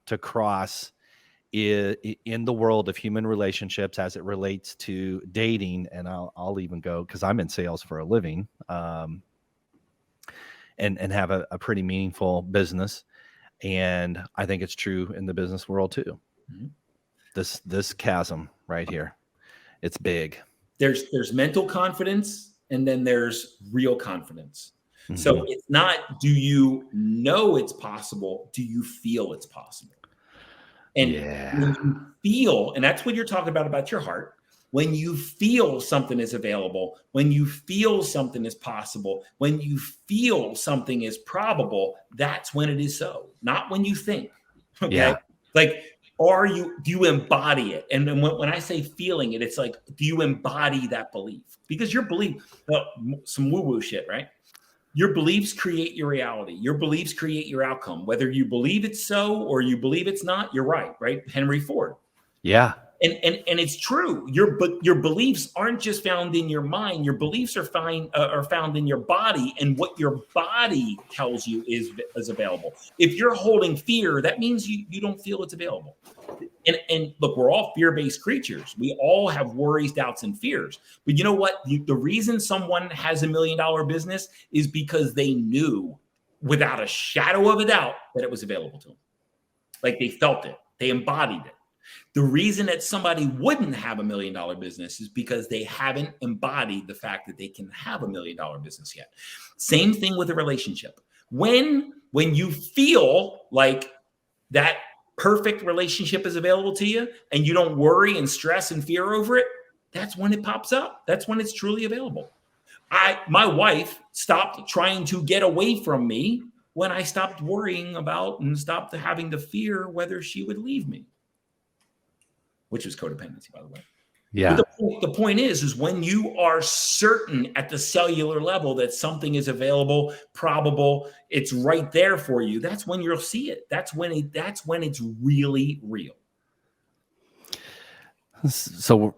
to cross in the world of human relationships as it relates to dating, and I'll even go, because I'm in sales for a living, and have a pretty meaningful business, and I think it's true in the business world too. Mm-hmm. This chasm right here, it's big. There's mental confidence, and then there's real confidence. Mm-hmm. So it's not, do you know it's possible? Do you feel it's possible? And when you feel, and that's what you're talking about your heart, when you feel something is available, when you feel something is possible, when you feel something is probable, that's when it is so, not when you think. Okay. Yeah. Like, do you embody it? And then when I say feeling it, it's like, do you embody that belief? Because your belief, some woo-woo shit, right? Your beliefs create your reality. Your beliefs create your outcome. Whether you believe it's so or you believe it's not, you're right? Henry Ford. Yeah. And it's true. Your beliefs aren't just found in your mind. Your beliefs are found in your body, and what your body tells you is available. If you're holding fear, that means you don't feel it's available. And look, we're all fear-based creatures. We all have worries, doubts, and fears. But you know what? The reason someone has $1 million business is because they knew without a shadow of a doubt that it was available to them. Like, they felt it. They embodied it. The reason that somebody wouldn't have $1 million business is because they haven't embodied the fact that they can have $1 million business yet. Same thing with a relationship. When you feel like that perfect relationship is available to you and you don't worry and stress and fear over it, that's when it pops up. That's when it's truly available. My wife stopped trying to get away from me when I stopped worrying about and stopped having to fear whether she would leave me, which was codependency, by the way. Yeah. But the point is when you are certain at the cellular level that something is available, probable, it's right there for you, that's when you'll see it. That's when it's really real. So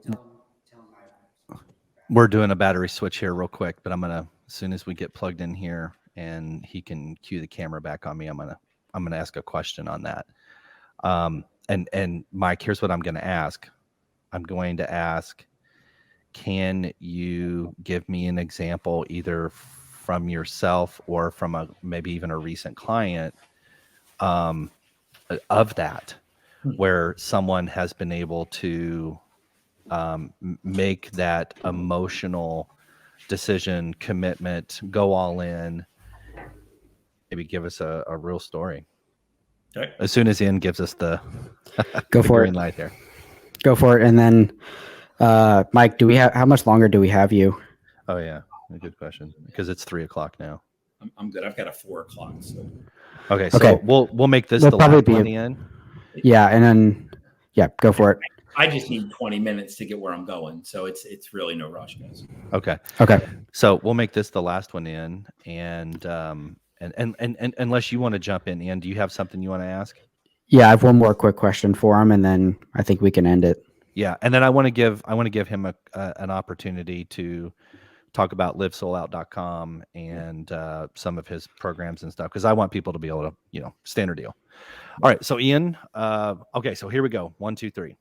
we're doing a battery switch here real quick, but as soon as we get plugged in here and he can cue the camera back on me, I'm gonna ask a question on that. And Mike, here's what I'm going to ask. I'm going to ask, can you give me an example either from yourself or from maybe even a recent client of that, where someone has been able to make that emotional decision, commitment, go all in, maybe give us a real story. Okay. As soon as Ian gives us the Go the for green it. light here. Go for it. And then, Mike, how much longer do we have you? Oh yeah, a good question, because it's 3:00 now. I'm good. I've got a 4:00. So Okay, so Okay. we'll make this We'll the probably last be one, Ian. Yeah. And then, yeah, go for it. I just need 20 minutes to get where I'm going. So it's really no rush, guys. Okay. Okay. So we'll make this the last one, Ian, and unless you want to jump in, Ian, do you have something you want to ask? Yeah, I have one more quick question for him, and then I think we can end it. Yeah, and then I want to give him an opportunity to talk about livesoulout.com and some of his programs and stuff, because I want people to be able to, standard deal. All right, so Ian, okay, so here we go. 1, 2, 3.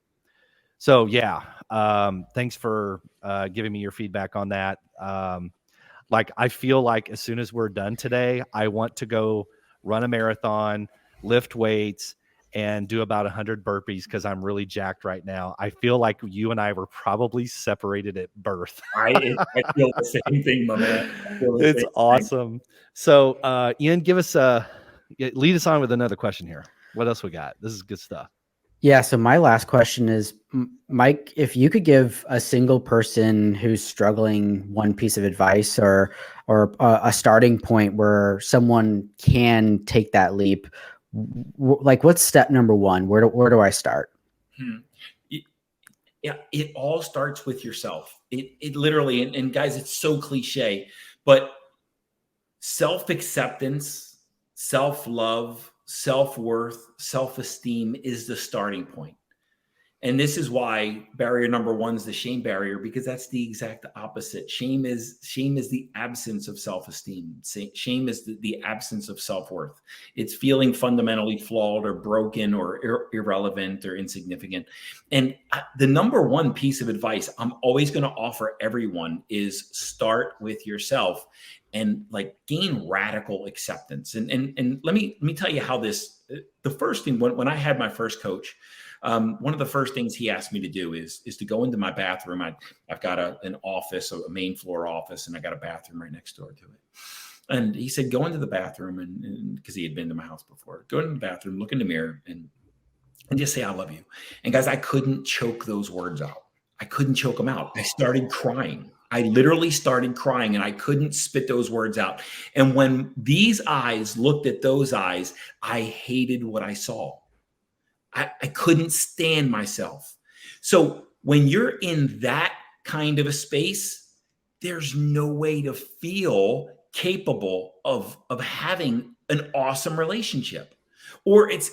So yeah, thanks for giving me your feedback on that. I feel like as soon as we're done today, I want to go run a marathon, lift weights, and do about 100 burpees, because I'm really jacked right now. I feel like you and I were probably separated at birth. I feel the same thing, my man. It's awesome. So Ian, lead us on with another question here. What else we got? This is good stuff. Yeah. So my last question is, Mike, if you could give a single person who's struggling one piece of advice or a starting point where someone can take that leap, what's step number one? Where do I start? Yeah, it all starts with yourself. It literally, and guys, it's so cliche, but self-acceptance, self-love, self-worth, self-esteem is the starting point. And this is why barrier number one is the shame barrier, because that's the exact opposite. Shame is the absence of self-esteem. Shame is the absence of self-worth. It's feeling fundamentally flawed or broken or irrelevant or insignificant. And the number one piece of advice I'm always going to offer everyone is start with yourself and gain radical acceptance. And let me tell you how this, the first thing, when I had my first coach, one of the first things he asked me to do is to go into my bathroom. I've got an office, a main floor office, and I got a bathroom right next door to it. And he said, go into the bathroom, and because he had been to my house before, go into the bathroom, look in the mirror, and just say, I love you. And guys, I couldn't choke those words out. I couldn't choke them out. I started crying. I literally started crying, and I couldn't spit those words out. And when these eyes looked at those eyes, I hated what I saw. I couldn't stand myself. So when you're in that kind of a space, there's no way to feel capable of having an awesome relationship. Or it's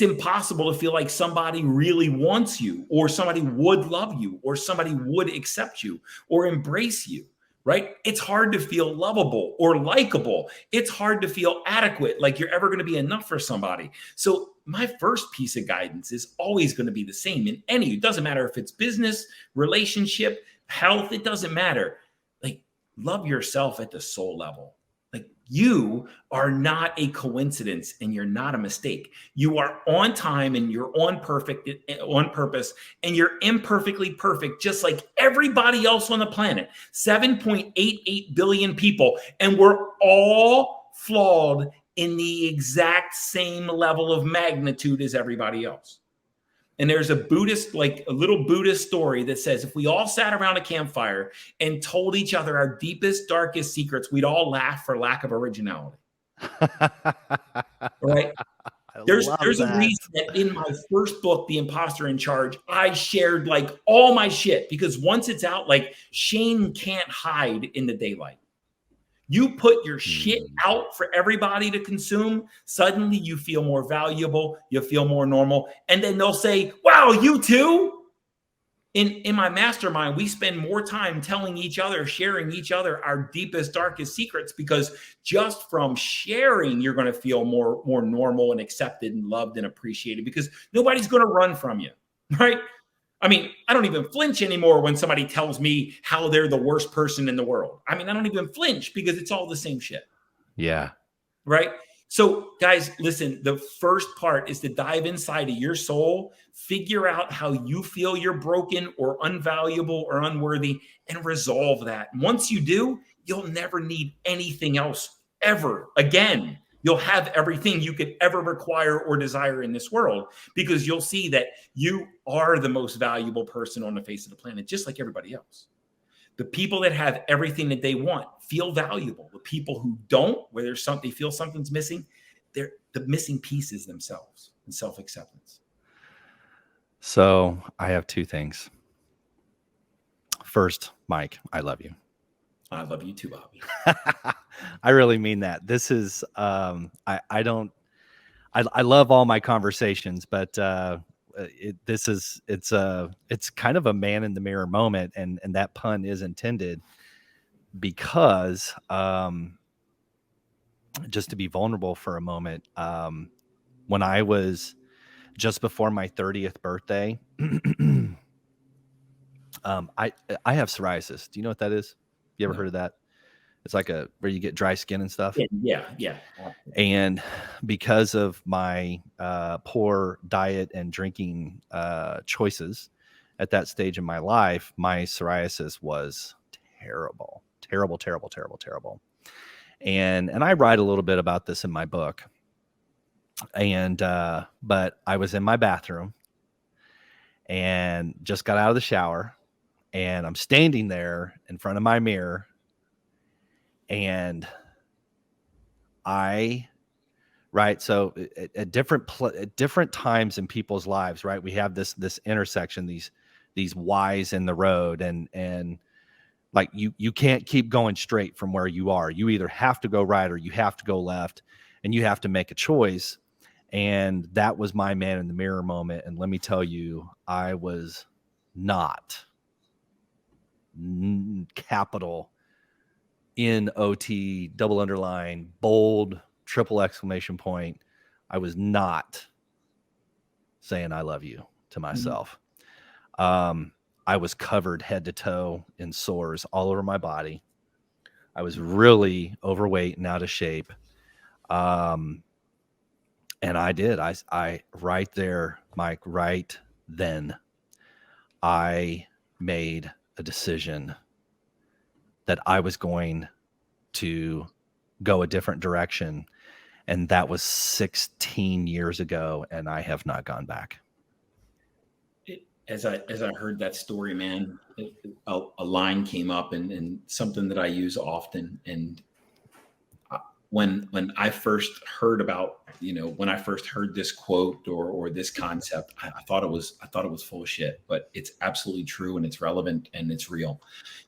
impossible to feel like somebody really wants you, or somebody would love you, or somebody would accept you or embrace you. Right? It's hard to feel lovable or likable. It's hard to feel adequate, like you're ever going to be enough for somebody. So my first piece of guidance is always going to be the same in it doesn't matter if it's business, relationship, health, it doesn't matter. Love yourself at the soul level. You are not a coincidence, and you're not a mistake. You are on time, and you're on purpose, and you're imperfectly perfect, just like everybody else on the planet. 7.88 billion people, and we're all flawed in the exact same level of magnitude as everybody else. And there's a little Buddhist story that says if we all sat around a campfire and told each other our deepest, darkest secrets, we'd all laugh for lack of originality. Right? There's a reason that in my first book, The Imposter in Charge, I shared all my shit, because once it's out, shame can't hide in the daylight. You put your shit out for everybody to consume, suddenly you feel more valuable, you feel more normal, and then they'll say, wow, you too? In my mastermind, we spend more time telling each other, sharing each other our deepest, darkest secrets, because just from sharing, you're going to feel more normal and accepted and loved and appreciated, because nobody's going to run from you, right? I mean, I don't even flinch anymore when somebody tells me how they're the worst person in the world. I mean, I don't even flinch, because it's all the same shit. Yeah. Right. So guys, listen, the first part is to dive inside of your soul, figure out how you feel you're broken or unvaluable or unworthy, and resolve that. Once you do, you'll never need anything else ever again. You'll have everything you could ever require or desire in this world, because you'll see that you are the most valuable person on the face of the planet, just like everybody else. The people that have everything that they want feel valuable. The people who don't, where there's something, they feel something's missing, they're the missing pieces themselves and self-acceptance. So I have two things. First, Mike, I love you. I love you too, Bobby. I really mean that. This is, I love all my conversations, but it's kind of a man in the mirror moment, and that pun is intended, because just to be vulnerable for a moment, when I was just before my 30th birthday, I have psoriasis. Do you know what that is? You ever heard of that? It's like where you get dry skin and stuff. Yeah. And because of my poor diet and drinking choices at that stage in my life, my psoriasis was terrible. And I write a little bit about this in my book. And but I was in my bathroom and just got out of the shower, and I'm standing there in front of my mirror, and so at different times in people's lives, right, we have this intersection, these Y's in the road, and like you can't keep going straight from where you are. You either have to go right or you have to go left, and you have to make a choice. And that was my man in the mirror moment. And let me tell you, I was not, capital NOT, double underline, bold, triple exclamation point, I was not saying I love you to myself. I was covered head to toe in sores all over my body. I was really overweight and out of shape. And I right there, Mike, right then, I made a decision that I was going to go a different direction. And that was 16 years ago, and I have not gone back. As I heard that story, man, a line came up, and something that I use often. And when I first heard about, when I first heard this quote or this concept, I thought it was full of shit, but it's absolutely true, and it's relevant, and it's real.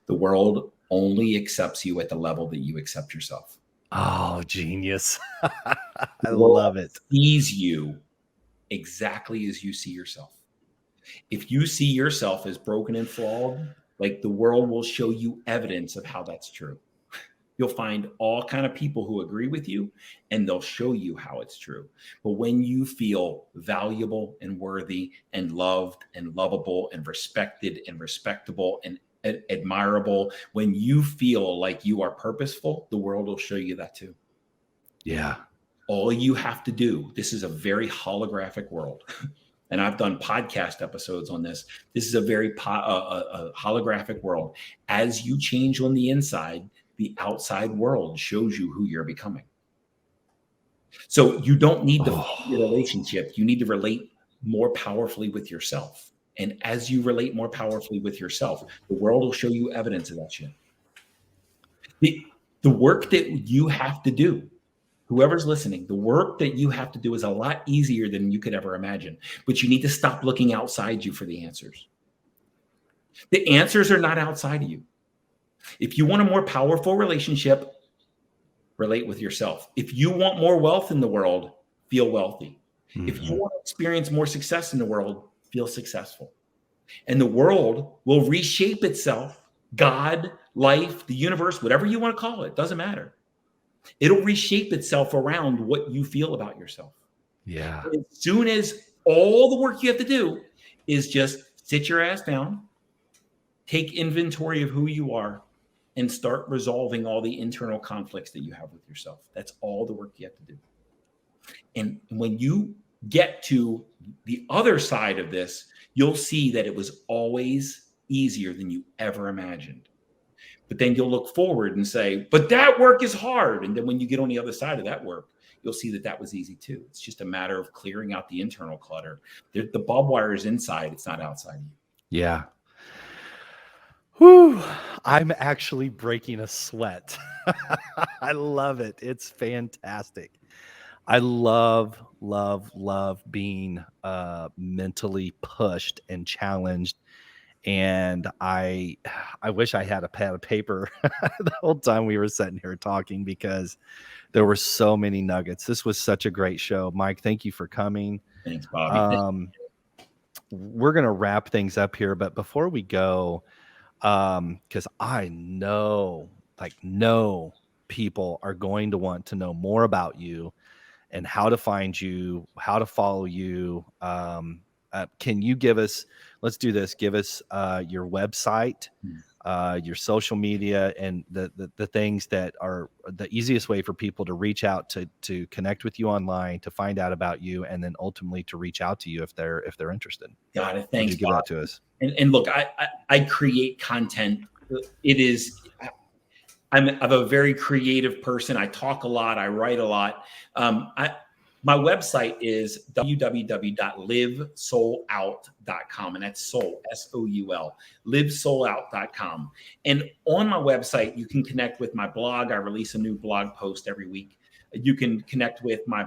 The world only accepts you at the level that you accept yourself. Oh, genius. I love it. Sees you exactly as you see yourself. If you see yourself as broken and flawed, like, the world will show you evidence of how that's true. You'll find all kind of people who agree with you, and they'll show you how it's true. But when you feel valuable and worthy and loved and lovable and respected and respectable and admirable, when you feel like you are purposeful, the world will show you that too. Yeah. All you have to do, this is a very holographic world. And I've done podcast episodes on this. This is a very holographic world. As you change on the inside, the outside world shows you who you're becoming. So you don't need to find your relationship. You need to relate more powerfully with yourself. And as you relate more powerfully with yourself, the world will show you evidence of that shit. The work that you have to do, whoever's listening, the work that you have to do is a lot easier than you could ever imagine. But you need to stop looking outside you for the answers. The answers are not outside of you. If you want a more powerful relationship, relate with yourself. If you want more wealth in the world, feel wealthy. Mm-hmm. If you want to experience more success in the world, feel successful. And the world will reshape itself. God, life, the universe, whatever you want to call it, doesn't matter. It'll reshape itself around what you feel about yourself. Yeah. But as soon as all the work you have to do is just sit your ass down, take inventory of who you are, and start resolving all the internal conflicts that you have with yourself. That's all the work you have to do. And when you get to the other side of this, you'll see that it was always easier than you ever imagined. But then you'll look forward and say, but that work is hard. And then when you get on the other side of that work, you'll see that that was easy too. It's just a matter of clearing out the internal clutter. The barbed wire is inside. It's not outside of you. Yeah. Whew. I'm actually breaking a sweat. I love it. It's fantastic. I love being mentally pushed and challenged. And I wish I had a pad of paper the whole time we were sitting here talking, because there were so many nuggets. This was such a great show. Mike, thank you for coming. Thanks, Bobby. We're going to wrap things up here, but before we go, because I know people are going to want to know more about you and how to find you, how to follow you. Can you give us, let's do this, give us your website, your social media, and the things that are the easiest way for people to reach out to connect with you online, to find out about you, and then ultimately to reach out to you if they're interested. Got it. Thanks. Give that to us. And look, I create content. I'm a very creative person. I talk a lot. I write a lot. My website is www.livesoulout.com, and that's soul, S-O-U-L, livesoulout.com. And on my website, you can connect with my blog. I release a new blog post every week. You can connect with my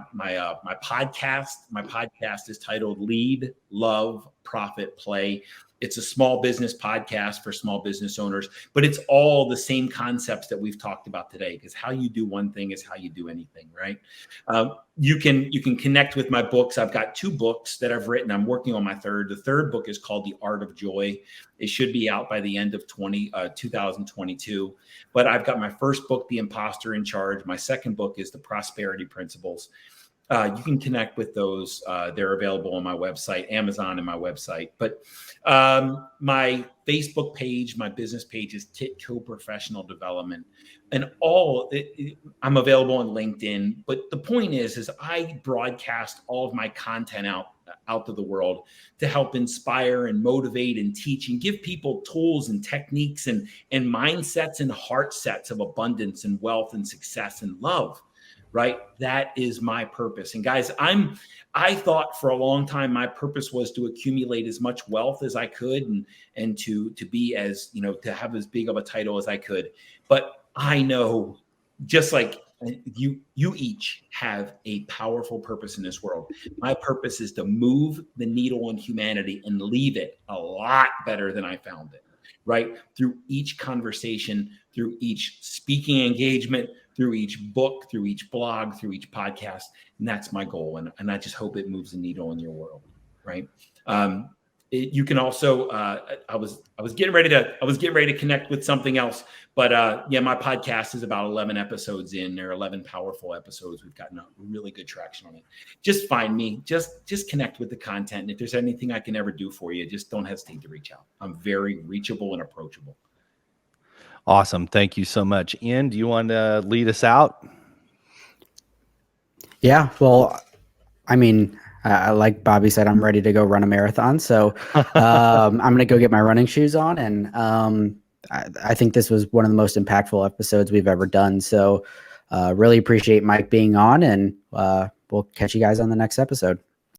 podcast. My podcast is titled Lead, Love, Profit, Play. It's a small business podcast for small business owners, but it's all the same concepts that we've talked about today, because how you do one thing is how you do anything, right? You can connect with my books. I've got 2 books that I've written. I'm working on my third. The third book is called The Art of Joy. It should be out by the end of 2022. But I've got my first book, The Imposter in Charge. My second book is The Prosperity Principles. You can connect with those. They're available on my website, Amazon, and my website. But my Facebook page, my business page is Kitko Professional Development. And I'm available on LinkedIn. But the point is I broadcast all of my content out to the world to help inspire and motivate and teach and give people tools and techniques and mindsets and heart sets of abundance and wealth and success and love. Right? That is my purpose. And guys, I thought for a long time my purpose was to accumulate as much wealth as I could and to be as, to have as big of a title as I could. But I know, just like you each have a powerful purpose in this world. My purpose is to move the needle on humanity and leave it a lot better than I found it. Right? Through each conversation, through each speaking engagement, through each book, through each blog, through each podcast. And that's my goal. And I just hope it moves the needle in your world. Right. You can also, I was getting ready to connect with something else, but my podcast is about 11 episodes in. There are 11 powerful episodes. We've gotten a really good traction on it. Just find me, just connect with the content. And if there's anything I can ever do for you, just don't hesitate to reach out. I'm very reachable and approachable. Awesome. Thank you so much. Ian, do you want to lead us out? Yeah. Well, I mean, like Bobby said, I'm ready to go run a marathon. So I'm going to go get my running shoes on. And I think this was one of the most impactful episodes we've ever done. So really appreciate Mike being on, and we'll catch you guys on the next episode.